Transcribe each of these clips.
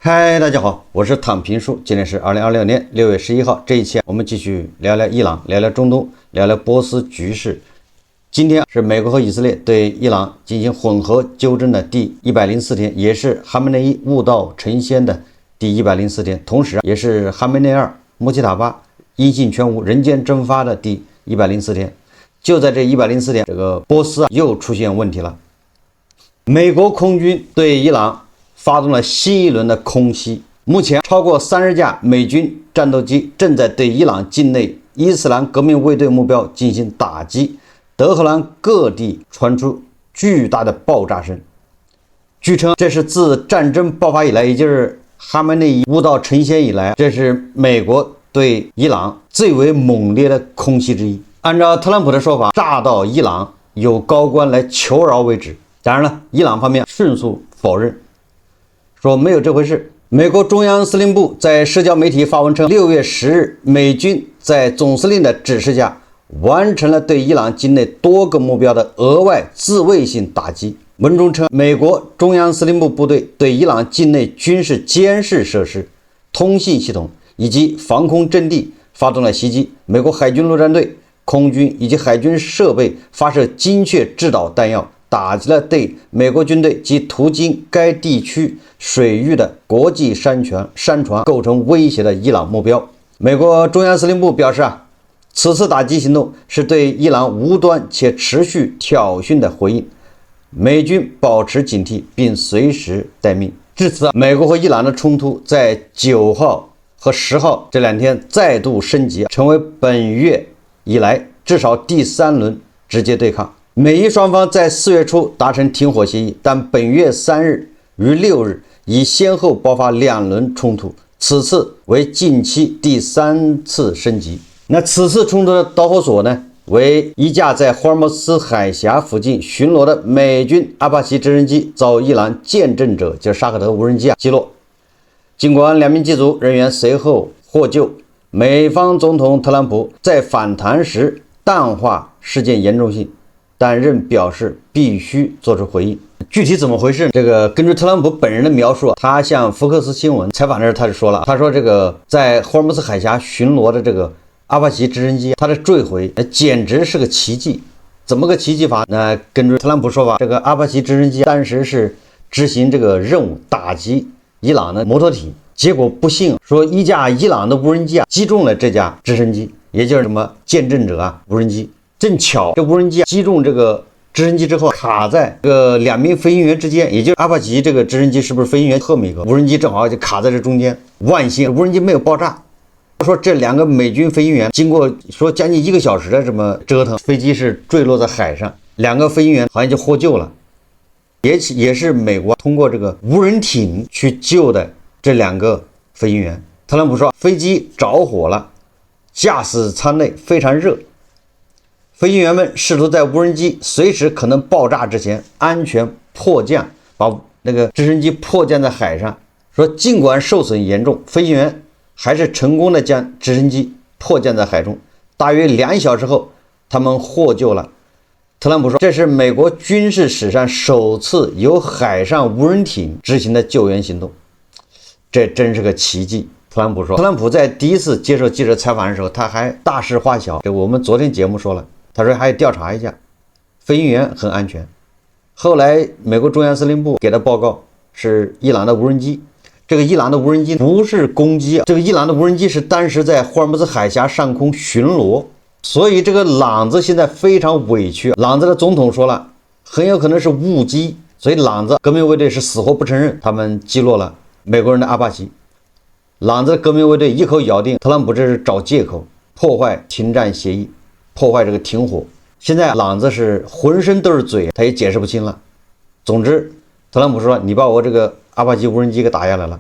嗨，大家好，我是躺平叔。今天是2026年6月11号。这一期我们继续聊聊伊朗，聊聊中东，聊聊波斯局勢。今天是美国和以色列对伊朗进行混合纠正的第104天，也是哈梅内伊悟道成仙的第104天，同时也是哈梅内二穆吉塔巴音信全无、人间蒸发的第104天。就在这104天，这个波斯又出现問題了。美國空軍對伊朗發動了新一輪的空襲，目前超過30架美軍戰鬥機正在對伊朗境內伊斯蘭革命衛隊目標進行打擊。德黑蘭各地傳出巨大的爆炸聲，據稱這是自戰爭爆發以來，也就是哈梅內伊悟道成仙以來，這是美國對伊朗最為猛烈的空襲之一。按照特朗普的說法，炸到伊朗有高官來求饒為止。當然了，伊朗方面迅速否認，說沒有這回事。美國中央司令部在社交媒體發文稱，6月10日，美軍在總司令的指示下，完成了對伊朗境內多個目標的額外自衛性打擊。文中稱，美國中央司令部部隊對伊朗境內軍事監視設施、通信系統以及防空陣地發動了襲擊。美國海軍陸戰隊、空軍以及海軍設備發射精確制導彈藥，打擊了對美國軍隊及途經該地區水域的國際山船構成威脅的伊朗目標。美國中央司令部表示此次打擊行動是對伊朗無端且持續挑釁的回應，美軍保持警惕並隨時待命。至此，美國和伊朗的衝突在9號和10號這2天再度升級，成為本月以來至少第3輪直接對抗。美伊雙方在4月初達成停火協議，但本月3日與6日已先後爆發2輪衝突，此次為近期第3次升級。那此次衝突的導火索呢，為一架在霍爾木茲海峽附近巡邏的美軍阿帕奇直升機遭伊朗見證者就是沙赫德無人機擊落。儘管2名機組人員隨後獲救，美方總統特朗普在訪談時淡化事件嚴重性，但仍表示必須做出回應。具體怎麼回事？這個根據特朗普本人的描述，他向福克斯新聞採訪的時候他就說了，他說這個在霍爾木茲海峽巡邏的這個阿帕奇直升機，它的墜毀簡直是個奇蹟。怎麼個奇蹟法？那根據特朗普說法，這個阿帕奇直升機當時是執行這個任務，打擊伊朗的摩托艇，結果不幸說一架伊朗的無人機擊中了這架直升機，也就是什麼見證者無人機。正巧這無人機擊中這個直升機之後，卡在這個2名飛行員之間，也就是阿帕奇這個直升機是不是飛行員赫米格，無人機正好就卡在這中間。萬幸無人機沒有爆炸。說這2個美軍飛行員經過說將近1個小時的這麼折騰，飛機是墜落在海上，2個飛行員好像就獲救了，也是美國通過這個無人艇去救的這2個飛行員。特朗普說飛機着火了，駕駛艙內非常熱，飛行員們試圖在無人機隨時可能爆炸之前安全迫降，把那個直升機迫降在海上。說儘管受損嚴重，飛行員還是成功的將直升機迫降在海中。大約2小時後，他們獲救了。特朗普說，這是美國軍事史上首次由海上無人艇執行的救援行動，這真是個奇蹟。特朗普說，特朗普在第一次接受記者採訪的時候，他還大事化小。這我們昨天節目說了，他說還要調查一下，飛行員很安全。後來美國中央司令部給的報告是伊朗的無人機。這個伊朗的無人機不是攻擊，這個伊朗的無人機是當時在霍爾木茲海峽上空巡邏，所以這個朗子現在非常委屈。朗子的總統說了，很有可能是誤擊，所以朗子革命衛隊是死活不承認他們擊落了美國人的阿帕奇。朗子革命衛隊一口咬定特朗普這是找借口破壞停戰協議，破壞這個停火。現在朗子是渾身都是嘴，他也解釋不清了。總之特朗普說你把我這個阿帕奇無人機給打下來了，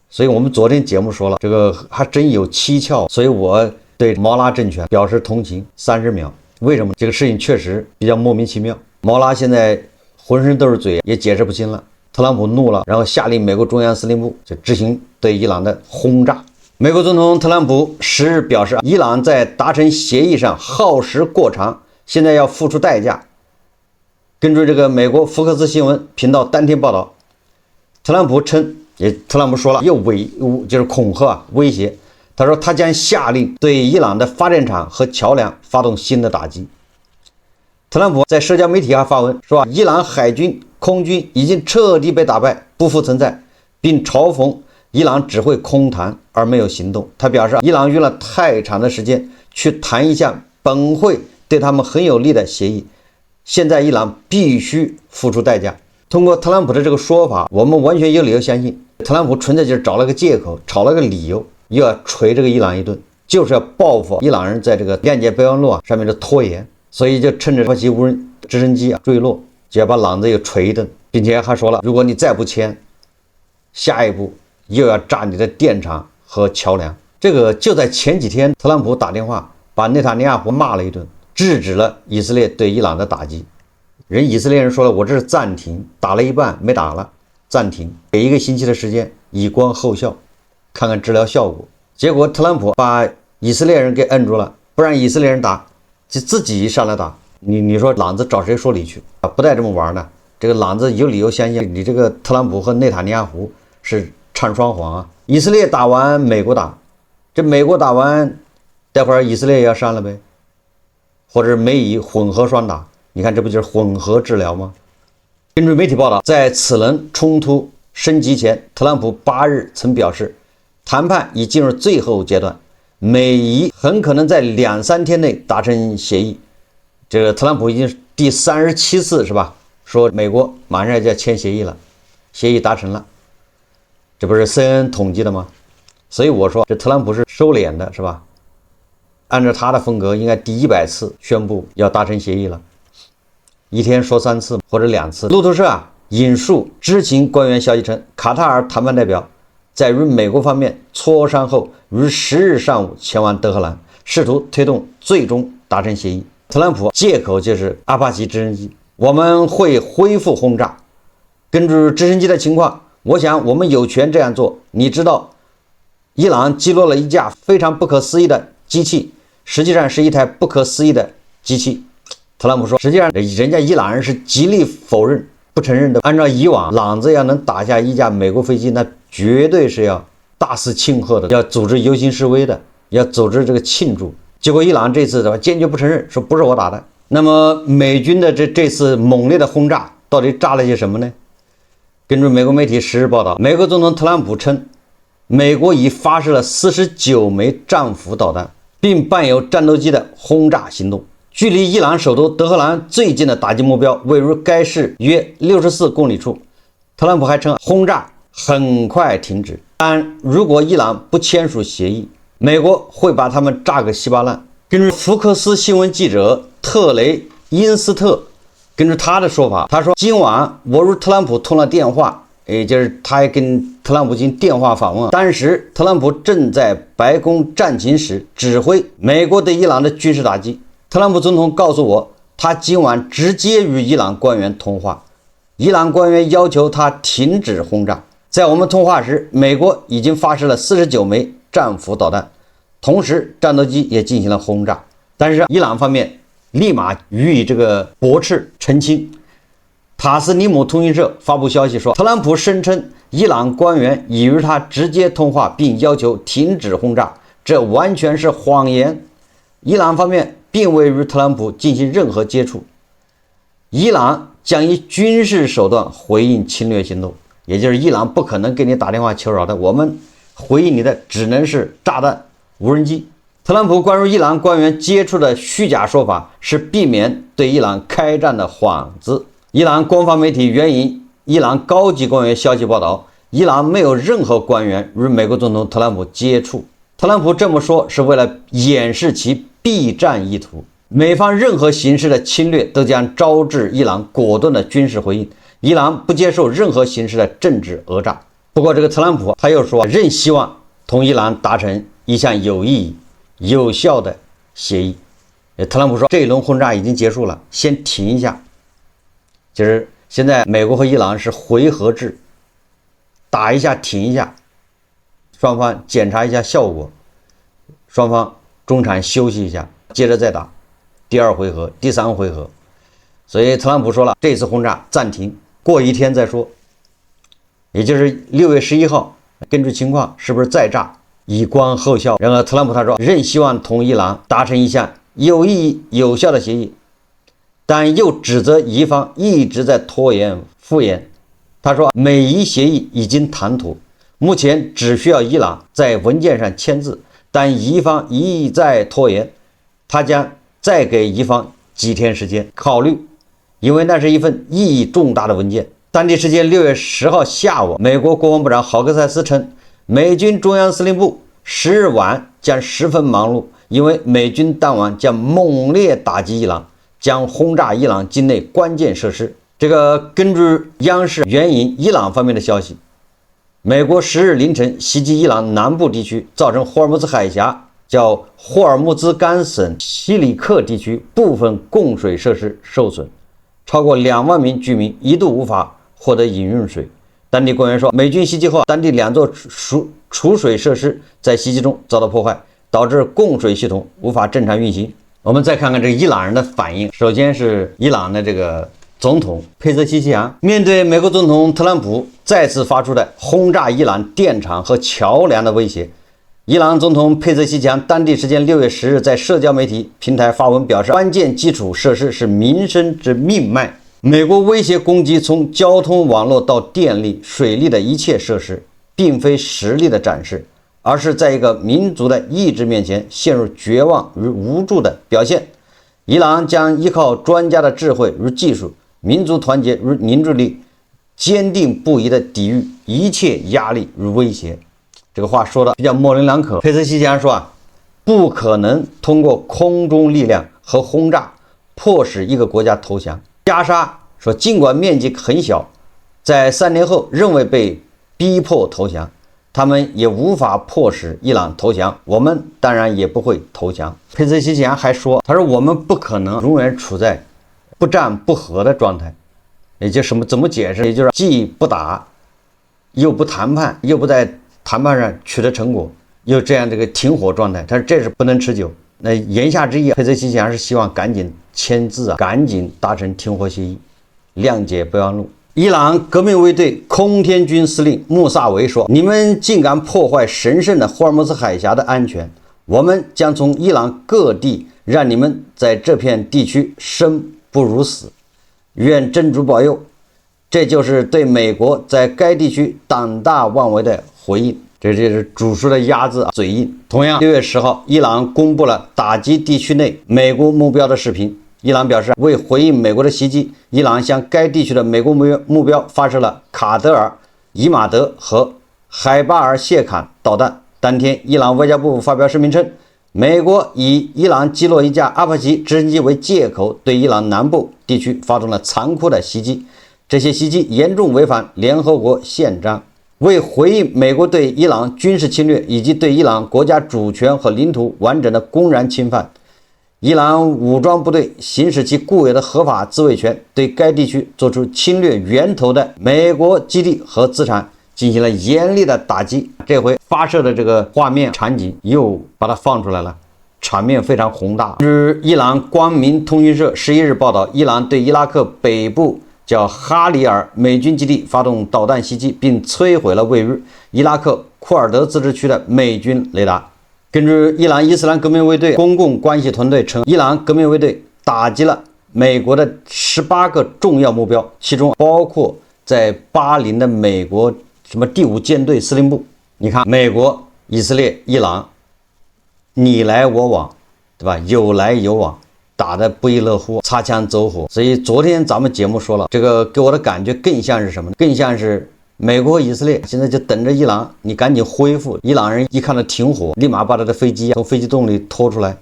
所以我們昨天節目說了，這個還真有蹊蹺，所以我對毛拉政權表示同情30秒。為什麼？這個事情確實比較莫名其妙。毛拉現在渾身都是嘴，也解釋不清了。特朗普怒了，然後下令美國中央司令部就執行對伊朗的轟炸。美國總統特朗普10日表示，伊朗在達成協議上耗時過長，現在要付出代價。根據這個美國福克斯新聞頻道當天報道，特朗普稱特朗普說了，又就是恐嚇威脅，他說他將下令对伊朗的發電廠和橋梁發動新的打擊。特朗普在社交媒體上發文說，伊朗海軍、空軍已經徹底被打敗，不復存在，並嘲諷伊朗只會空談而沒有行動。他表示，伊朗用了太長的時間去談一項本會對他們很有利的協議，現在伊朗必須付出代價。通過特朗普的這個說法，我們完全有理由相信，特朗普純粹就是找了個借口，找了個理由，又要捶這個伊朗一頓，就是要報復伊朗人在這個諒解備忘錄上面的拖延。所以就趁着巴西無人直升机墜落，就要把朗子又捶一頓，並且還說了，如果你再不簽，下一步又要炸你的電廠和橋梁。這個就在前幾天，特朗普打電話把內塔尼亞胡罵了一頓，制止了以色列對伊朗的打擊。以色列人說了，我這是暫停，打了一半沒打了，暫停，給1個星期的時間，以觀後效，看看治療效果。結果特朗普把以色列人給摁住了，不讓以色列人打，就自己上来打。你说朗子找誰說理去啊？不带这麼玩的。這個朗子有理由相信你這個特朗普和內塔尼亞胡是唱雙簧啊。以色列打完美國打，這美國打完，待會兒以色列也要上了唄，或者美以混合雙打。你看這不就是混合治療嗎？根據媒體報道，在此轮衝突升級前，特朗普8日曾表示，談判已進入最後階段，美以很可能在2-3天內達成協議。這個特朗普已經第37次是吧？說美國馬上就要簽協議了，協議達成了，這不是 CNN 統計的嗎？所以我說這特朗普是收斂的是吧？按照他的風格，應該第100次宣布要達成協議了，一天說3次或者2次。路透社引述知情官員消息稱，卡塔爾談判代表在與美國方面磋商後，於10日上午前往德黑蘭，試圖推動最終達成協議。特朗普借口就是阿帕奇直升機，我們會恢復轟炸。根據直升機的情況，我想我們有權這樣做。你知道，伊朗擊落了一架非常不可思議的機器，實際上是一台不可思議的機器。特朗普說，實際上人家伊朗人是極力否認、不承認的。按照以往，朗子要能打下一架美國飛機，那絕對是要大肆慶賀的，要組織遊行示威的，要組織這個慶祝。結果伊朗這次堅決不承認，說不是我打的。那麼美軍的這次猛烈的轟炸到底炸了些什麼呢？根據美國媒體10日報道，美國總統特朗普稱，美國已發射了49枚戰斧導彈，並伴有戰鬥機的轟炸行動。距離伊朗首都德黑蘭最近的打擊目標位於該市約64公里處。特朗普還稱，轟炸很快停止，但如果伊朗不簽署協議，美國會把他們炸個稀巴爛。根據福克斯新聞記者特雷因斯特，根據他的說法，他說今晚我與特朗普通了電話，也就是他還跟特朗普進行電話訪問。當時特朗普正在白宮戰情室指揮美國對伊朗的軍事打擊。特朗普總統告訴我，他今晚直接與伊朗官員通話，伊朗官員要求他停止轟炸。在我們通話時，美國已經發射了49枚戰斧導彈，同時戰鬥機也進行了轟炸。但是伊朗方面立馬予以這個駁斥澄清。塔斯尼姆通訊社發布消息說，特朗普聲稱伊朗官員已與他直接通話，並要求停止轟炸，這完全是謊言。伊朗方面並未與特朗普進行任何接觸。伊朗將以軍事手段回應侵略行動，也就是伊朗不可能給你打電話求饒的，我們回應你的只能是炸彈、無人機。特朗普關於伊朗官員接觸的虛假說法是避免對伊朗開戰的幌子。伊朗官方媒體援引伊朗高級官員消息報道，伊朗沒有任何官員與美國總統特朗普接觸。特朗普這麼說是為了掩飾其避戰意圖。美方任何形式的侵略都將招致伊朗果斷的軍事回應。伊朗不接受任何形式的政治訛詐。不過，這個特朗普他又說，仍希望同伊朗達成一項有意義、有效的協議。特朗普說，這一輪轟炸已經結束了，先停一下。就是現在美國和伊朗是回合制，打一下停一下，雙方檢查一下效果，雙方中場休息一下，接着再打第2回合、第3回合。所以特朗普說了，這次轟炸暫停，過1天再說。也就是6月11號，根据情況是不是再炸，以觀後效。然而特朗普他说仍希望同伊朗達成一項有意義有效的協議，但又指責伊方一直在拖延敷衍。他說美伊協議已經談妥，目前只需要伊朗在文件上簽字，但伊方一再拖延，他將再給伊方幾天時間考慮，因為那是一份意義重大的文件。當地時間6月10號下午，美國國防部長豪克塞斯稱，美軍中央司令部10日晚將十分忙碌，因為美軍當晚將猛烈打擊伊朗，將轟炸伊朗境內關鍵設施。這個根據央視援引伊朗方面的消息，美國10日凌晨襲擊伊朗南部地區，造成霍爾木茲海峽叫霍爾木茲干省西里克地區部分供水設施受損，超過2萬名居民一度無法獲得飲用水。當地官員說，美軍襲擊後，當地2座儲水設施在襲擊中遭到破壞，導致供水系統無法正常運行。我們再看看這個伊朗人的反應。首先是伊朗的這個總統佩澤西奇揚，面對美國總統特朗普再次發出的轟炸伊朗電廠和橋樑的威脅，伊朗總統佩澤西奇揚當地時間6月10日在社交媒體平台發文表示，關鍵基礎設施是民生之命脈。美國威脅攻擊從交通網絡到電力、水利的一切設施，並非實力的展示，而是在一個民族的意志面前陷入絕望與無助的表現。伊朗將依靠專家的智慧與技術、民族團結與凝聚力，堅定不移地抵禦一切壓力與威脅。這個話說的比較模棱兩可。佩澤西奇揚說不可能通過空中力量和轟炸迫使一個國家投降。加沙說，儘管面積很小，在3年後仍未被逼迫投降，他們也無法迫使伊朗投降，我們當然也不會投降。佩澤西奇揚還說，他說我們不可能永遠處在不戰不和的狀態，也就怎麼解釋？也就是既不打，又不談判，又不在談判上取得成果，又這樣这個停火狀態，他說這是不能持久。那言下之意，佩澤西奇揚是希望趕緊簽字趕緊達成停火協議，諒解備忘錄。伊朗革命衛隊空天軍司令穆薩維說，你們竟敢破壞神聖的霍爾木茲海峽的安全，我們將從伊朗各地讓你們在這片地區生不如死，願真主保佑。這就是對美國在該地區膽大妄為的回應。這就是煮熟的鴨子嘴硬。同樣，6月10號，伊朗公布了打擊地區內美國目標的視頻。伊朗表示，為回應美國的襲擊，伊朗向該地區的美國目標發射了卡德爾、伊馬德和海巴爾謝坎導彈。當天，伊朗外交部發表聲明稱，美國以伊朗擊落一架阿帕奇直升機為借口，對伊朗南部地區發動了殘酷的襲擊。這些襲擊嚴重違反聯合國憲章。為回應美國對伊朗軍事侵略以及對伊朗國家主權和領土完整的公然侵犯，伊朗武裝部隊行使其固有的合法自衛權，對該地區做出侵略源頭的美國基地和資產進行了嚴厲的打擊。這回發射的這個畫面場景又把它放出來了，場面非常宏大。據伊朗光明通訊社11日報道，伊朗對伊拉克北部叫哈里爾美軍基地發動導彈襲擊，並摧毀了位於伊拉克庫爾德自治區的美軍雷達。根據伊朗伊斯蘭革命衛隊公共關係團隊稱，伊朗革命衛隊打擊了美國的18個重要目標，其中包括在巴林的美國什麼第5艦隊司令部。你看，美國、以色列、伊朗，你來我往，對吧？有來有往。打得不亦樂乎，擦槍走火。所以昨天咱們節目說了，這個給我的感覺更像是什麼呢？更像是美國和以色列現在就等着伊朗，你趕緊恢復。伊朗人一看到停火，立馬把他的飛機從飛機洞裡拖出來，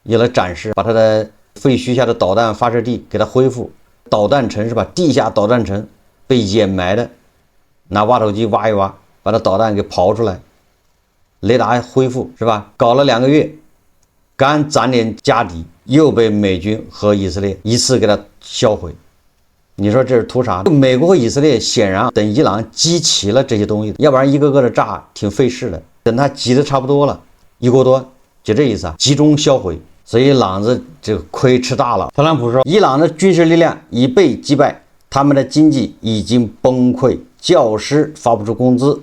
也來展示，把他的廢墟下的導彈發射地給他恢復。導彈城是吧？地下導彈城被掩埋的，拿挖土機挖一挖，把他導彈給刨出來，雷達恢復是吧？搞了2個月，剛攒點家底，又被美軍和以色列一次給它銷毀。你說這是圖啥？美國和以色列顯然等伊朗集齊了這些東西，要不然一個個的炸挺費事的。等他集的差不多了，1鍋多，就這意思啊，集中銷毀。所以朗子這個虧吃大了。特朗普說，伊朗的軍事力量已被擊敗，他們的經濟已經崩潰，教師發不出工資，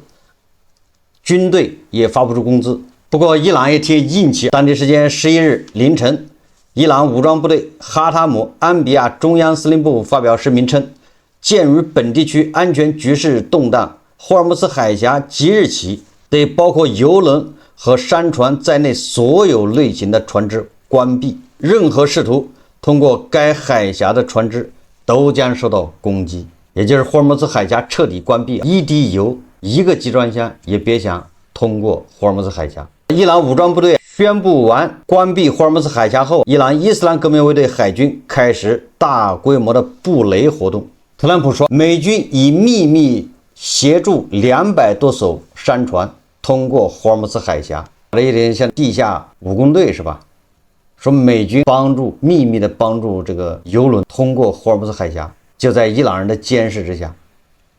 軍隊也發不出工資。不過伊朗也挺硬氣，當地時間11日凌晨，伊朗武装部队哈塔姆安比亚中央司令部发表声明称，鉴于本地区安全局勢動盪，霍爾木茲海峽即日起對包括油輪和商船在內所有類型的船隻關閉，任何試圖通過該海峽的船隻都將受到攻擊。也就是霍爾木茲海峽徹底關閉，一滴油、一個集裝箱也別想通過霍爾木茲海峽。伊朗武裝部隊宣布完關閉霍爾木茲海峽後，伊朗伊斯蘭革命衛隊海軍開始大規模的布雷活動。特朗普說，美軍已秘密協助200多艘商船通過霍爾木茲海峽，有點像地下武工隊是吧？說美軍秘密的幫助這個油輪通過霍爾木茲海峽，就在伊朗人的監視之下。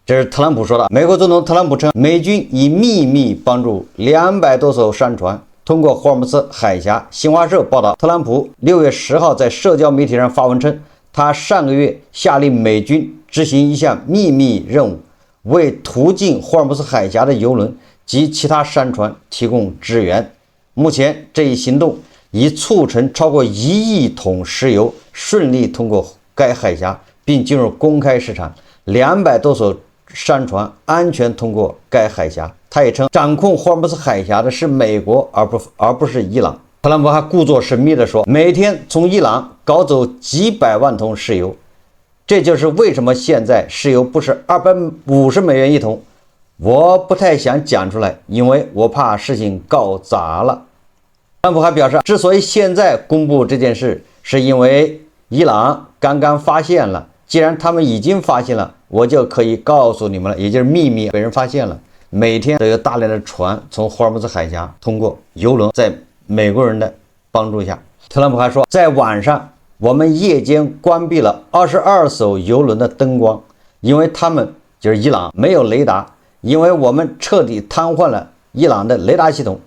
這是特朗普說的。美國總統特朗普稱，美軍已秘密幫助200多艘商船通過霍爾木茲海峽。新華社報道，特朗普6月10號在社交媒體上發文稱，他上個月下令美軍執行一項秘密任務，為途經霍爾木茲海峽的油輪及其他商船提供支援。目前，這一行動已促成超過1億桶石油順利通過該海峽，並進入公開市場，200多艘商船安全通過該海峽。他也稱，掌控霍爾木茲海峽的是美國，而不是伊朗。特朗普還故作神秘地說，每天從伊朗搞走幾百萬桶石油，這就是為什麼現在石油不是250美元一桶。我不太想講出來，因為我怕事情搞砸了。特朗普還表示，之所以現在公布這件事，是因為伊朗剛剛發現了，既然他們已經發現了，我就可以告訴你們了，也就是秘密被人發現了。每天都有大量的船從霍爾木茲海峽通過，油輪在美國人的幫助下。特朗普還說，在晚上我們夜間關閉了22艘油輪的燈光，因為他們就是伊朗沒有雷達，因為我們徹底癱瘓了伊朗的雷達系統，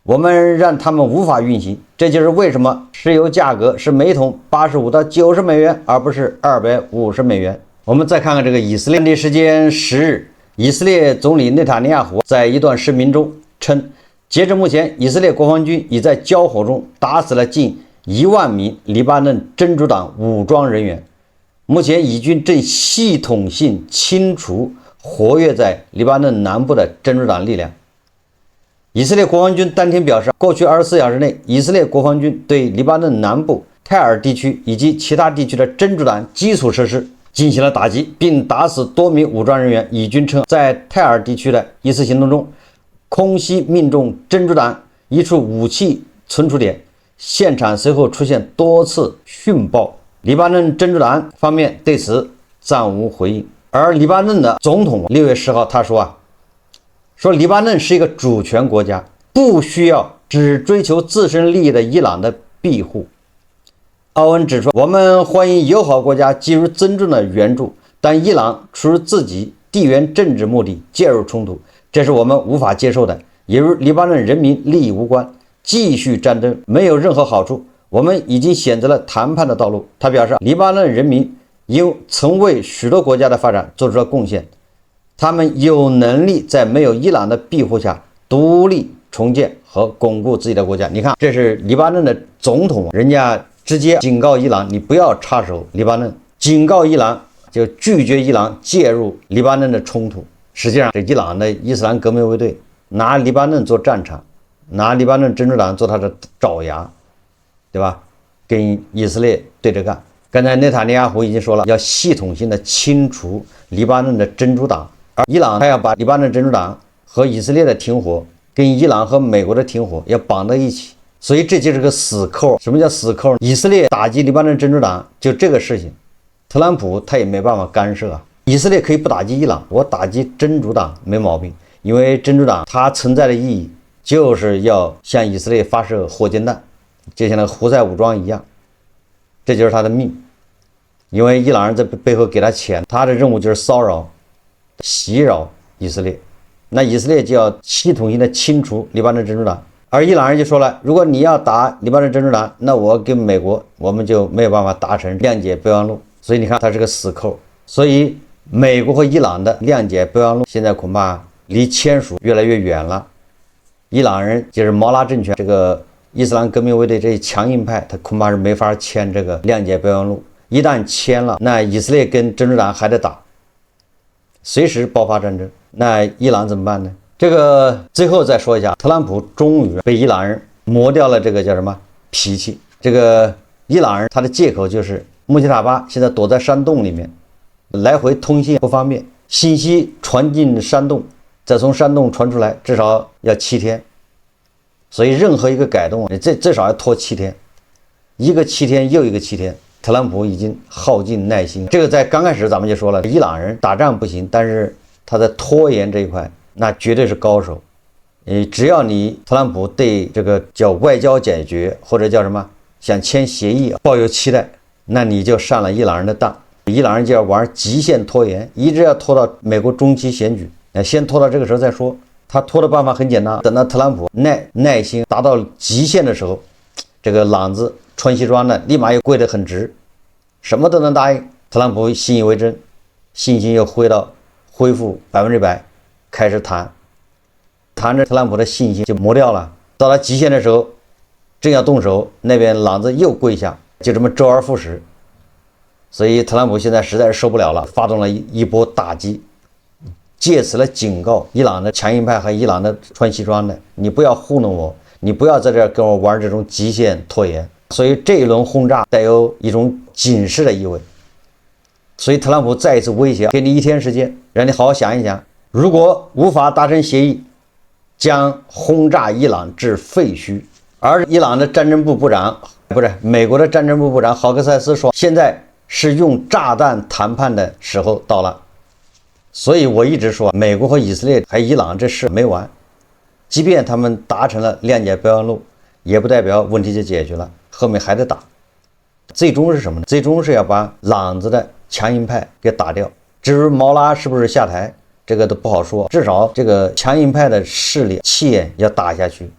我們讓他們無法運行。這就是為什麼石油價格是每桶85到90美元，而不是250美元。我們再看看這個以色列。當地時間10日，以色列總理內塔尼亞胡在一段聲明中稱，截至目前，以色列國防軍已在交火中打死了近1萬名黎巴嫩真主黨武裝人員。目前，以軍正系統性清除活躍在黎巴嫩南部的真主黨力量。以色列國防軍當天表示，過去24小時內，以色列國防軍對黎巴嫩南部泰爾地區以及其他地區的真主黨基礎設施進行了打擊，並打死多名武裝人員。以軍稱，在泰爾地區的一次行動中，空襲命中真主黨一處武器存儲點，現場隨後出現多次殉爆。黎巴嫩真主黨方面對此暫無回應。而黎巴嫩的總統6月10號他說黎巴嫩是一個主權國家，不需要只追求自身利益的伊朗的庇護。奧恩指出，我們歡迎友好國家給予尊重的援助，但伊朗出於自己地緣政治目的介入衝突，這是我們無法接受的，也與黎巴嫩人民利益無關。繼續戰爭沒有任何好處，我們已經選擇了談判的道路。他表示，黎巴嫩人民因曾為許多國家的發展做出了貢獻，他們有能力在沒有伊朗的庇護下獨立重建和鞏固自己的國家。你看，這是黎巴嫩的總統，人家直接警告伊朗，你不要插手黎巴嫩，警告伊朗就拒絕伊朗介入黎巴嫩的衝突。實際上，這伊朗的伊斯蘭革命衛隊拿黎巴嫩做戰場，拿黎巴嫩真主黨做他的爪牙，對吧？跟以色列對着幹。剛才內塔尼亞胡已經說了，要系統性的清除黎巴嫩的真主黨，而伊朗還要把黎巴嫩真主黨和以色列的停火跟伊朗和美国的停火要綁在一起。所以这就是個死扣。什麼叫死扣？以色列打擊黎巴嫩真主黨，就這個事情，特朗普他也沒辦法干涉啊。以色列可以不打擊伊朗，我打擊真主黨沒毛病，因為真主黨它存在的意義就是要向以色列發射火箭彈，就像那個胡塞武裝一樣，這就是他的命。因為伊朗人在背後給他錢，他的任務就是騷擾、襲擾以色列，那以色列就要系統性的清除黎巴嫩真主黨。而伊朗人就說了，如果你要打黎巴嫩真主黨，那我跟美國我們就沒有辦法達成諒解備忘錄。所以你看，它是個死扣。所以美國和伊朗的諒解備忘錄现在恐怕離簽署越來越遠了。伊朗人就是毛拉政權，這個伊斯蘭革命衛隊這些強硬派，他恐怕是沒法簽這個諒解備忘錄。一旦簽了，那以色列跟真主黨還得打，隨時爆發戰爭。那伊朗怎麼辦呢？這個最後再說一下，特朗普終於被伊朗人磨掉了這個叫什麼脾氣。這個伊朗人他的借口就是穆吉塔巴現在躲在山洞裡面，來回通信不方便，信息傳進山洞，再從山洞傳出來至少要7天，所以任何一個改動最少要拖7天，一個7天又一個7天，特朗普已經耗盡耐心。這個在剛開始咱們就說了，伊朗人打仗不行，但是他在拖延這一塊那絕對是高手。只要你特朗普對這個叫外交解決或者叫什麼想簽協議抱有期待，那你就上了伊朗人的當。伊朗人就要玩極限拖延，一直要拖到美国中期選舉，先拖到這個時候再說。他拖的辦法很簡單，等到特朗普耐心達到極限的時候，這個朗子穿西裝的立馬又跪得很直，什麼都能答應。特朗普信以為真，信心又恢复100%，開始談着特朗普的信心就磨掉了。到了極限的時候，正要動手，那邊朗子又跪下，就這麼周而復始。所以特朗普現在實在是受不了了，發動了一波打擊，借此来警告伊朗的強硬派和伊朗的穿西裝的，你不要糊弄我，你不要在這兒跟我玩這種極限拖延。所以這一輪轟炸帶有一種警示的意味。所以特朗普再一次威脅，給你1天時間，讓你好好想一想，如果無法達成協議，將轟炸伊朗至廢墟。而伊朗的戰爭部部長，不是美國的戰爭部部長豪克塞斯說，現在是用炸彈談判的時候到了。所以我一直说，美國和以色列還伊朗這事沒完，即便他們達成了諒解備忘錄，也不代表問題就解決了，後面還得打。最終是什麼呢？最終是要把朗子的強硬派給打掉。至於毛拉是不是下台，這個都不好說，至少這個強硬派的勢力气焰要打下去，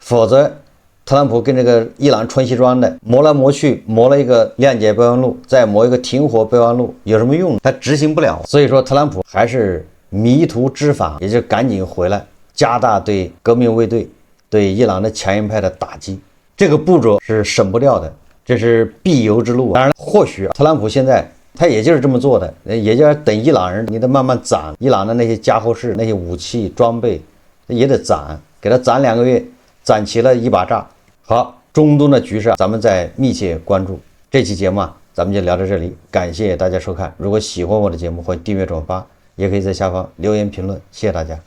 否則特朗普跟這個伊朗穿西裝的磨來磨去，磨了一個諒解備忘錄，再磨一個停火備忘錄，有什麼用？他執行不了。所以說特朗普還是迷途知返，也就趕緊回來，加大對革命衛队、對伊朗的強硬派的打擊。這個步驟是省不掉的，這是必由之路。當然，或許特朗普現在他也就是這麼做的，也就是等伊朗人，你得慢慢攒伊朗的那些家伙事、那些武器裝備，也得攒，给他攒2個月，攒齊了一把炸。好，中東的局勢咱們再密切關注。這期節目咱們就聊到這裡，感謝大家收看。如果喜歡我的節目，歡迎訂閱轉發，也可以在下方留言評論。謝謝大家。